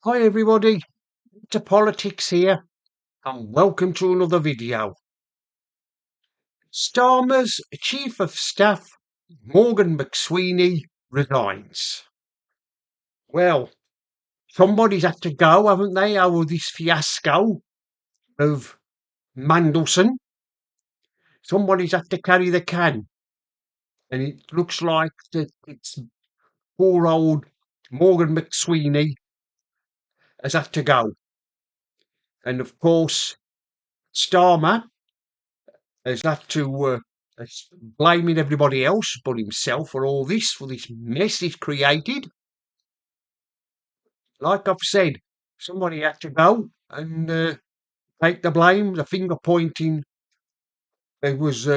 Hi everybody, to Politics here, and welcome to another video. Starmer's Chief of Staff, Morgan Mcsweeney, resigns. Well, somebody's had to go, haven't they, over this fiasco of Mandelson. Somebody's had to carry the can, and it looks like that it's poor old Morgan Mcsweeney has had to go. And of course, Starmer has had to blaming everybody else but himself for all this, for this mess he's created. Like I've said, somebody had to go and take the blame. The finger pointing, it was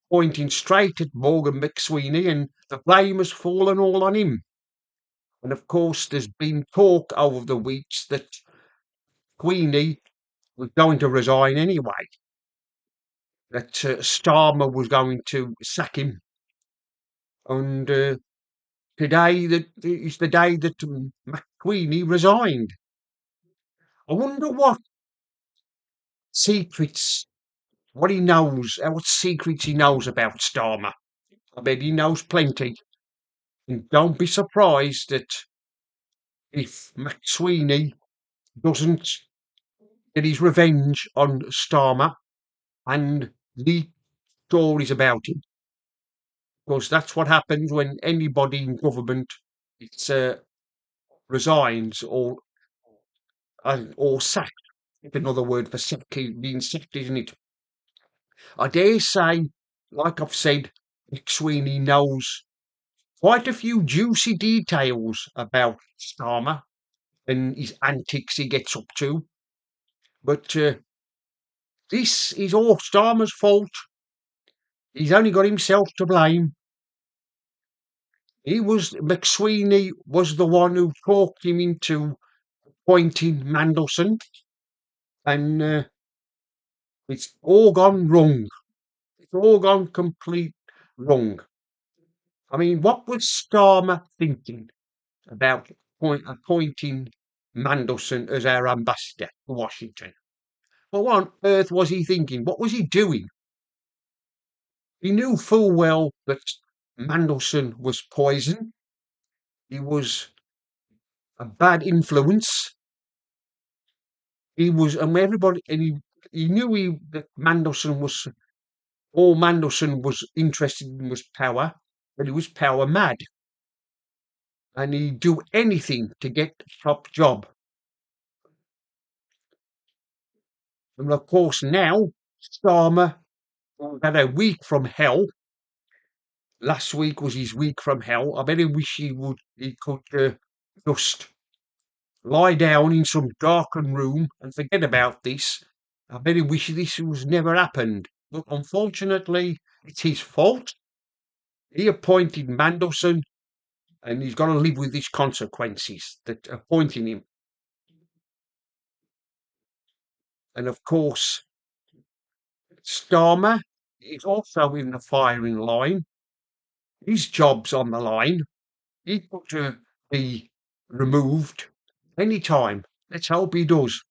pointing straight at Morgan Mcsweeney, and the blame has fallen all on him. And of course, there's been talk over the weeks that Queenie was going to resign anyway, that Starmer was going to sack him. And today that is the day that McQueenie resigned. I wonder what secrets, what he knows, what secrets he knows about Starmer. I bet he knows plenty. And don't be surprised that if McSweeney doesn't get his revenge on Starmer and leak stories about him. Because that's what happens when anybody in government it's, resigns or sacked. It's another word for sacked, being sacked, isn't it? I dare say, like I've said, McSweeney knows quite a few juicy details about Starmer and his antics he gets up to. But this is all Starmer's fault. He's only got himself to blame. McSweeney was the one who talked him into appointing Mandelson, and it's all gone wrong. It's all gone complete wrong. I mean, what was Starmer thinking about appointing Mandelson as our ambassador to Washington? Well, what on earth was he thinking? What was he doing? He knew full well that Mandelson was poison. He was a bad influence. He was, and everybody, and he knew that Mandelson was, all Mandelson was interested in was power, but he was power mad. And he'd do anything to get the top job. And of course, now Starmer had a week from hell. Last week was his week from hell. I bet he wish he could just lie down in some darkened room and forget about this. I bet he wish this was never happened. But unfortunately, it's his fault. He appointed Mandelson, and he's got to live with these consequences that appointing him. And of course, Starmer is also in the firing line. His job's on the line. He could be removed any time. Let's hope he does,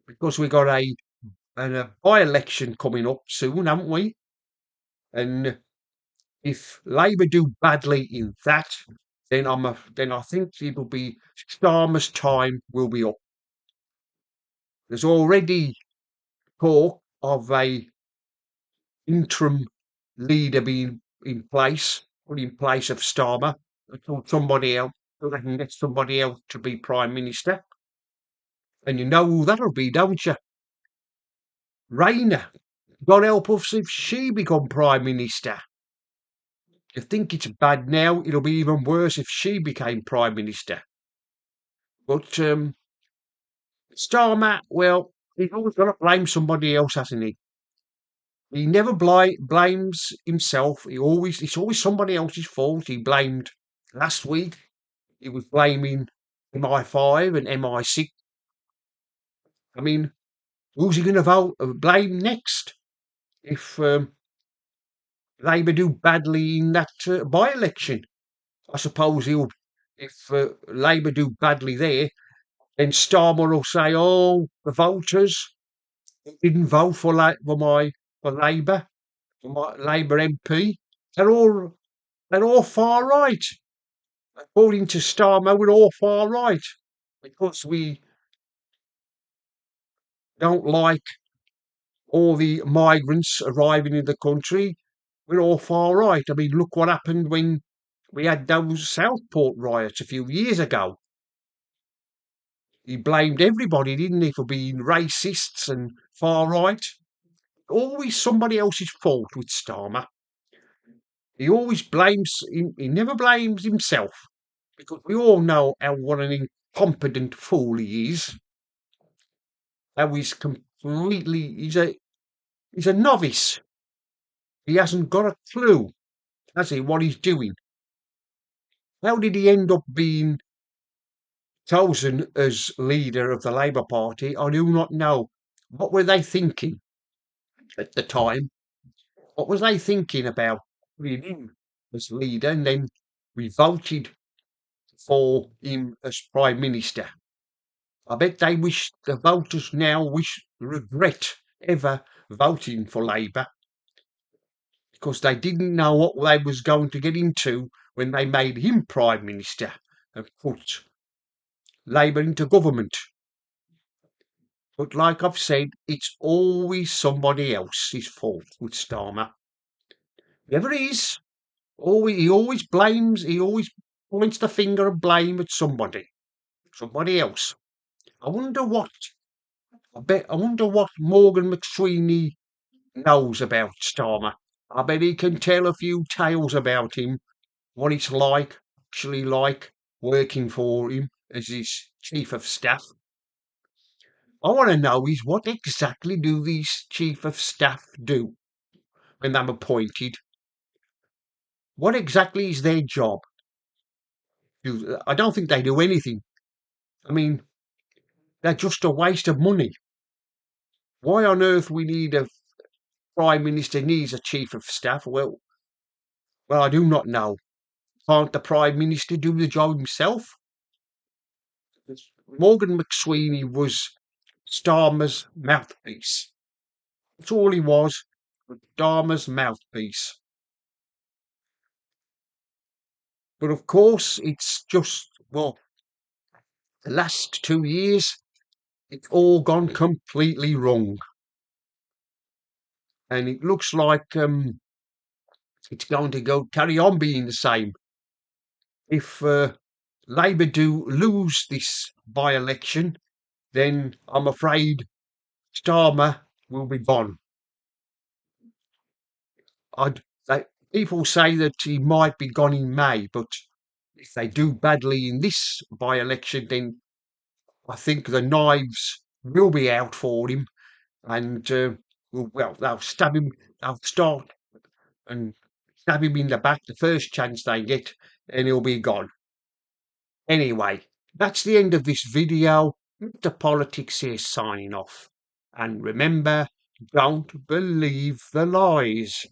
because we've got a by-election coming up soon, haven't we? And if Labour do badly in that, then I think it'll be Starmer's time will be up. There's already talk of a interim leader being in place, put in place of Starmer, until somebody else, so they can get somebody else to be Prime Minister. And you know who that'll be, don't you? Rayner. God help us if she become Prime Minister. You think it's bad now, it'll be even worse if she became Prime Minister. But Starmer, well, he's always got to blame somebody else, hasn't he? He never blames himself. It's always somebody else's fault. He blamed last week. He was blaming MI5 and MI6. I mean, who's he going to blame next if Labour do badly in that by-election? I suppose if Labour do badly there, Then Starmer will say, "Oh, the voters didn't vote for for Labour, for my Labour MP. They're all they're all far right. According to Starmer, we're all far right because we don't like all the migrants arriving in the country. We're all far right. I mean, look what happened when we had those Southport riots a few years ago. He blamed everybody, didn't he, for being racists and far right. Always somebody else's fault with Starmer. He always blames, he never blames himself because we all know how what an incompetent fool he is. How he's completely, he's a novice. He hasn't got a clue, has he, what he's doing? How did he end up being chosen as leader of the Labour Party? I do not know. What were they thinking at the time? What was they thinking about putting him as leader? And then we voted for him as Prime Minister. I bet the voters now regret ever voting for Labour because they didn't know what they was going to get into when they made him Prime Minister and put Labour into government. But like I've said, it's always somebody else's fault with Starmer. Never is. He always blames, he always points the finger of blame at somebody else. I wonder what, I wonder what Morgan Mcsweeney knows about Starmer. I bet he can tell a few tales about him, what it's actually like, working for him as his chief of staff. I want to know is what exactly do these chief of staff do when they're appointed? What exactly is their job? I don't think they do anything. I mean, they're just a waste of money. Why on earth we need a prime minister needs a chief of staff? Well, I do not know. Can't the prime minister do the job himself? Morgan Mcsweeney was Starmer's mouthpiece. That's all he was Starmer's mouthpiece. But of course, it's just, well, the last 2 years, it's all gone completely wrong. And it looks like it's going to carry on being the same. If Labour do lose this by-election, then I'm afraid Starmer will be gone. People say that he might be gone in May, but if they do badly in this by-election, then I think the knives will be out for him, and well, they'll stab him. They'll start and stab him in the back the first chance they get, and he'll be gone. Anyway, that's the end of this video. Mr. Politics here signing off. And remember, don't believe the lies.